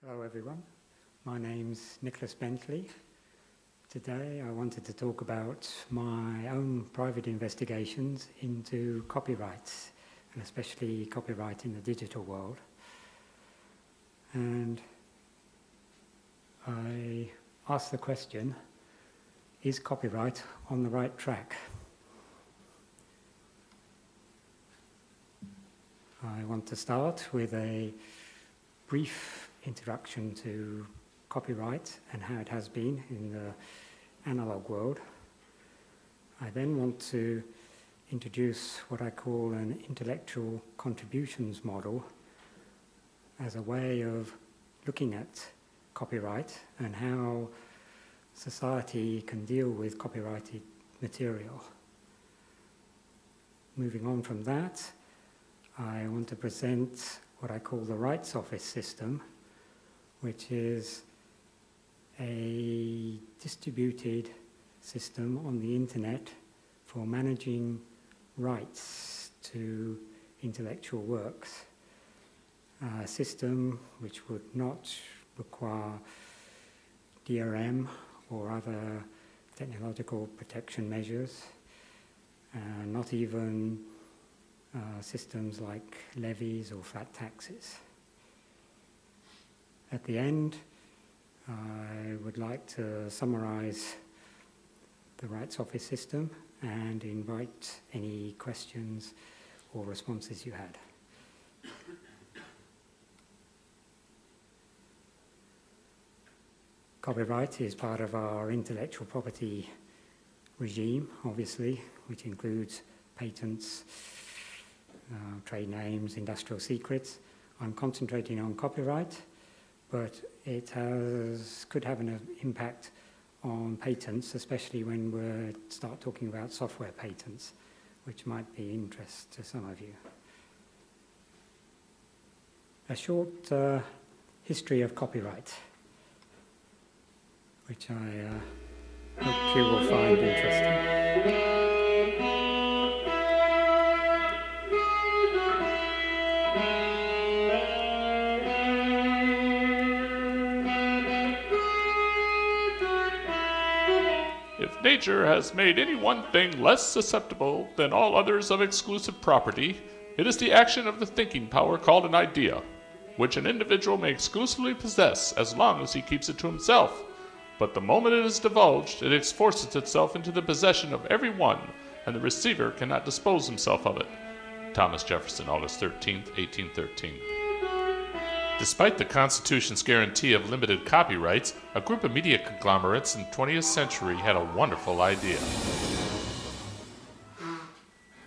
Hello everyone, my name's Nicholas Bentley. Today I wanted to talk about my own private investigations into copyright, and especially copyright in the digital world. And I asked the question, is copyright on the right track? I want to start with a brief introduction to copyright and how it has been in the analog world. I then want to introduce what I call an intellectual contributions model as a way of looking at copyright and how society can deal with copyrighted material. Moving on from that, I want to present what I call the rights office system, which is a distributed system on the internet for managing rights to intellectual works. A system which would not require DRM or other technological protection measures, not even systems like levies or flat taxes. At the end, I would like to summarize the rights office system and invite any questions or responses you had. Copyright is part of our intellectual property regime, obviously, which includes patents, trade names, industrial secrets. I'm concentrating on copyright, but it could have an impact on patents, especially when we start talking about software patents, which might be of interest to some of you. A short history of copyright, which I hope you will find interesting. If nature has made any one thing less susceptible than all others of exclusive property, it is the action of the thinking power called an idea, which an individual may exclusively possess as long as he keeps it to himself. But the moment it is divulged, it forces itself into the possession of every one, and the receiver cannot dispose himself of it. Thomas Jefferson, August 13, 1813. Despite the Constitution's guarantee of limited copyrights, a group of media conglomerates in the 20th century had a wonderful idea.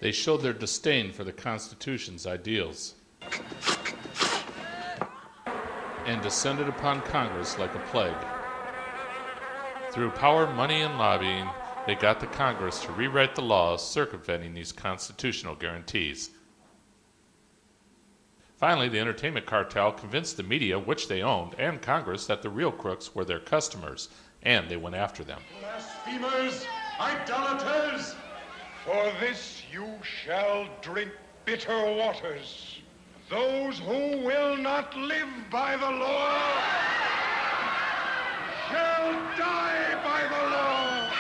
They showed their disdain for the Constitution's ideals and descended upon Congress like a plague. Through power, money, and lobbying, they got the Congress to rewrite the laws circumventing these constitutional guarantees. Finally, the entertainment cartel convinced the media, which they owned, and Congress that the real crooks were their customers, and they went after them. Blasphemers, idolaters, for this you shall drink bitter waters. Those who will not live by the law shall die by the law.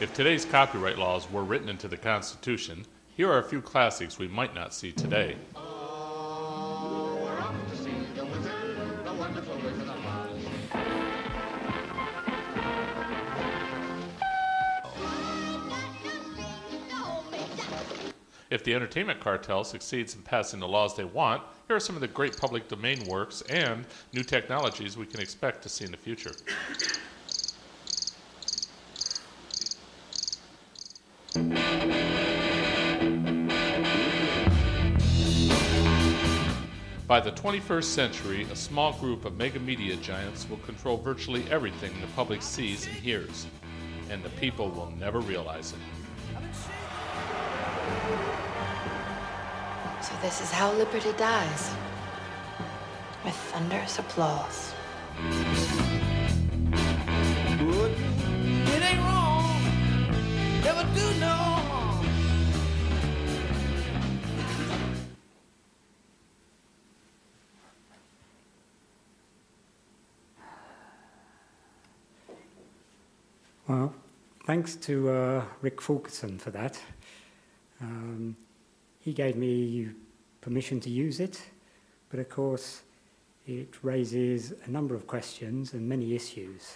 If today's copyright laws were written into the Constitution, here are a few classics we might not see today. If the entertainment cartel succeeds in passing the laws they want, here are some of the great public domain works and new technologies we can expect to see in the future. By the 21st century, a small group of mega media giants will control virtually everything the public sees and hears, and the people will never realize it. So this is how liberty dies, with thunderous applause. Good. It ain't wrong. Never do no harm. Well, thanks to Rick Fulkerson for that. He gave me permission to use it, but of course it raises a number of questions and many issues.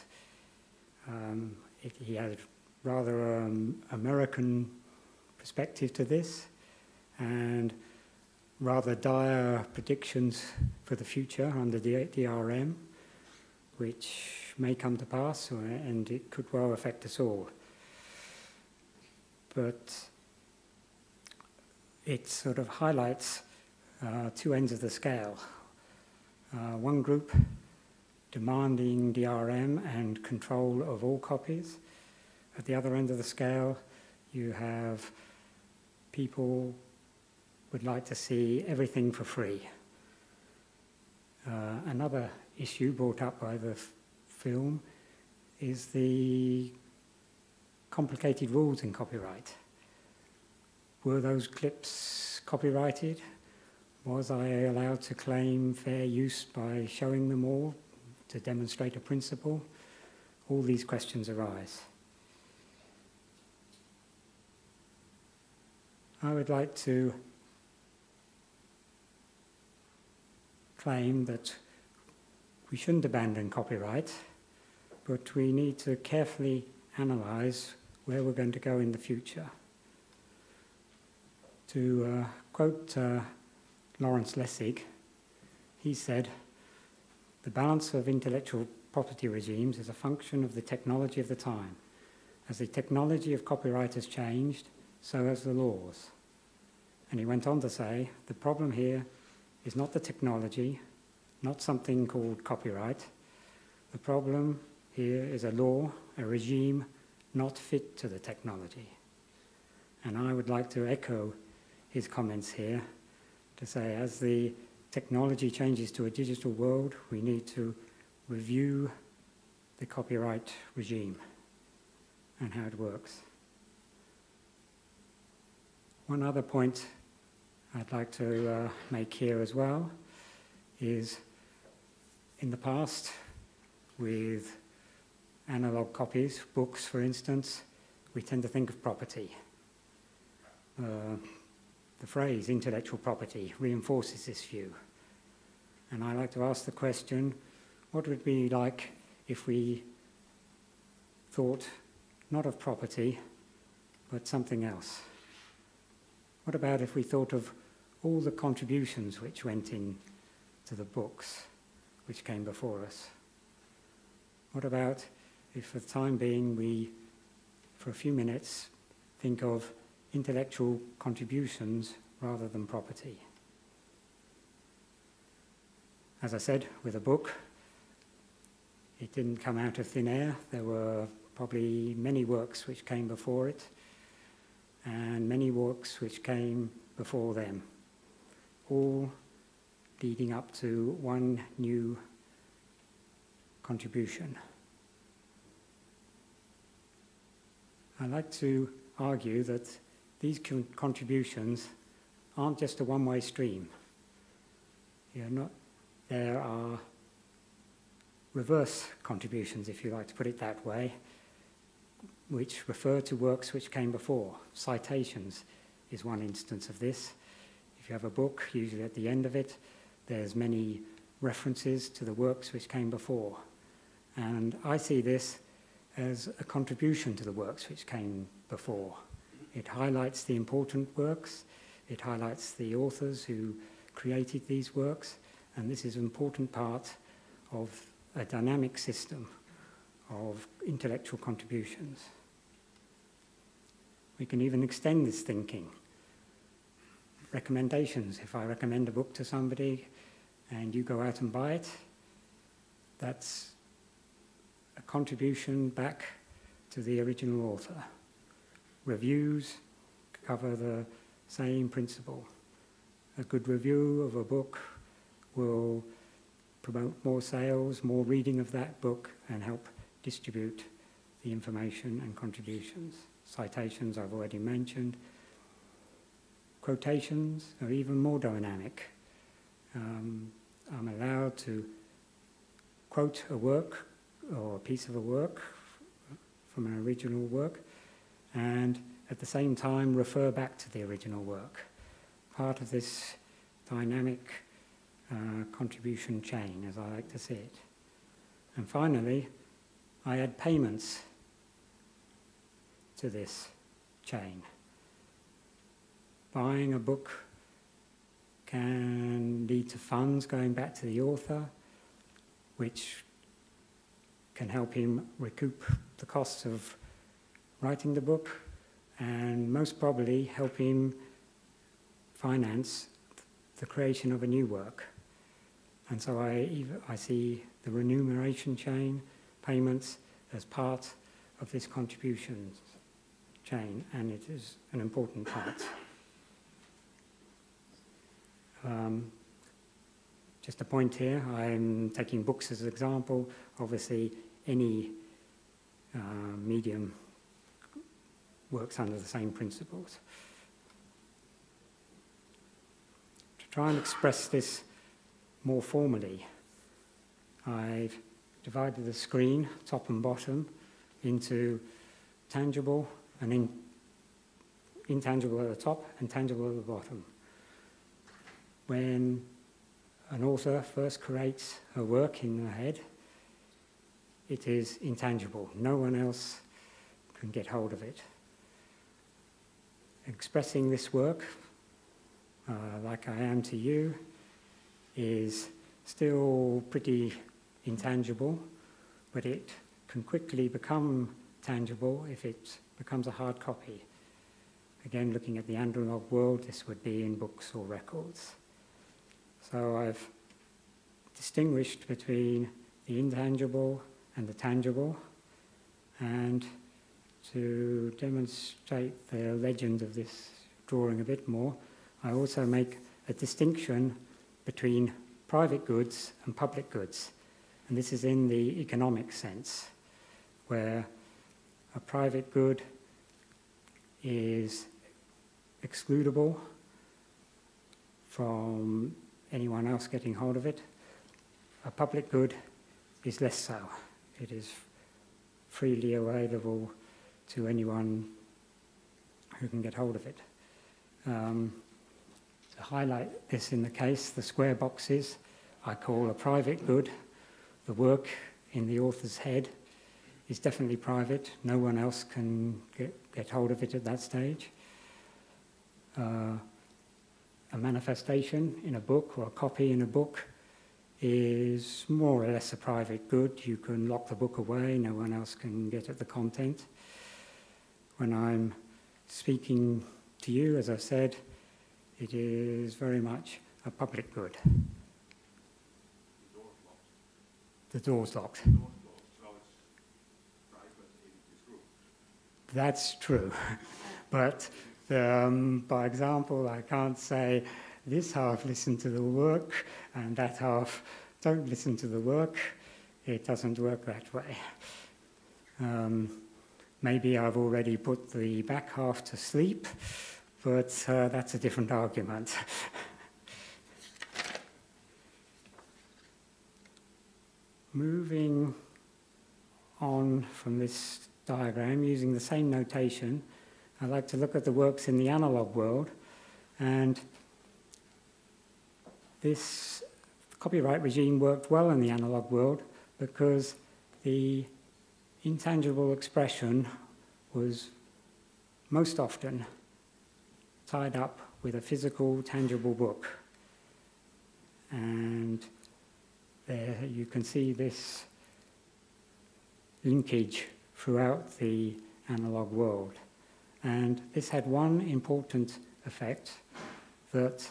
He had rather American perspective to this and rather dire predictions for the future under the DRM, which may come to pass, and it could well affect us all. But it sort of highlights two ends of the scale. One group demanding DRM and control of all copies. At the other end of the scale, you have people would like to see everything for free. Another issue brought up by the film is the complicated rules in copyright. Were those clips copyrighted? Was I allowed to claim fair use by showing them all to demonstrate a principle? All these questions arise. I would like to claim that we shouldn't abandon copyright, but we need to carefully analyse where we're going to go in the future. To quote Lawrence Lessig, he said, "The balance of intellectual property regimes is a function of the technology of the time. As the technology of copyright has changed, so has the laws." And he went on to say, "The problem here is not the technology, not something called copyright. The problem here is a law, a regime not fit to the technology." And I would like to echo his comments here to say, as the technology changes to a digital world, we need to review the copyright regime and how it works. One other point I'd like to make here as well is, in the past, with analog copies, books for instance, we tend to think of property. The phrase intellectual property reinforces this view. And I like to ask the question, what would it be like if we thought not of property, but something else? What about if we thought of all the contributions which went in to the books which came before us? What about if for the time being we, for a few minutes, think of intellectual contributions rather than property? As I said, with a book, it didn't come out of thin air. There were probably many works which came before it, and many works which came before them, all leading up to one new contribution. I like to argue that these contributions aren't just a one-way stream. There are reverse contributions, if you like to put it that way, which refer to works which came before. Citations is one instance of this. If you have a book, usually at the end of it, there's many references to the works which came before. And I see this as a contribution to the works which came before. It highlights the important works, it highlights the authors who created these works, and this is an important part of a dynamic system of intellectual contributions. We can even extend this thinking. Recommendations. If I recommend a book to somebody and you go out and buy it, that's a contribution back to the original author. Reviews cover the same principle. A good review of a book will promote more sales, more reading of that book, and help distribute the information and contributions. Citations I've already mentioned. Quotations are even more dynamic. I'm allowed to quote a work or a piece of a work from an original work, and at the same time refer back to the original work. Part of this dynamic contribution chain, as I like to see it. And finally, I add payments to this chain. Buying a book can lead to funds going back to the author, which can help him recoup the costs of writing the book, and most probably help him finance the creation of a new work. And so I see the remuneration chain, payments, as part of this contribution chain, and it is an important part. Just a point here, I'm taking books as an example. Obviously, any medium works under the same principles. To try and express this more formally, I've divided the screen, top and bottom, into tangible and intangible at the top and tangible at the bottom. When an author first creates her work in her head, it is intangible. No one else can get hold of it. Expressing this work, like I am to you, is still pretty intangible, but it can quickly become tangible if it becomes a hard copy. Again, looking at the analog world, this would be in books or records. So I've distinguished between the intangible and the tangible, and to demonstrate the legend of this drawing a bit more, I also make a distinction between private goods and public goods. And this is in the economic sense, where a private good is excludable from anyone else getting hold of it. A public good is less so. It is freely available to anyone who can get hold of it. To highlight this in the case, the square boxes I call a private good. The work in the author's head is definitely private. No one else can get hold of it at that stage. A manifestation in a book or a copy in a book is more or less a private good. You can lock the book away, no one else can get at the content. When I'm speaking to you, as I've said, it is very much a public good. The door's locked. That's true. But by example, I can't say this half listen to the work and that half don't listen to the work. It doesn't work that way. Maybe I've already put the back half to sleep, but that's a different argument. Moving on from this diagram, using the same notation, I'd like to look at the works in the analog world, and this copyright regime worked well in the analog world because the intangible expression was most often tied up with a physical, tangible book. And there you can see this linkage throughout the analog world. And this had one important effect, that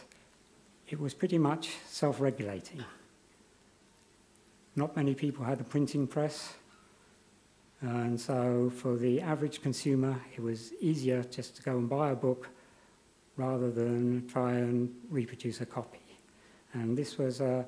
it was pretty much self-regulating. Not many people had a printing press, and so for the average consumer, it was easier just to go and buy a book rather than try and reproduce a copy. And this was a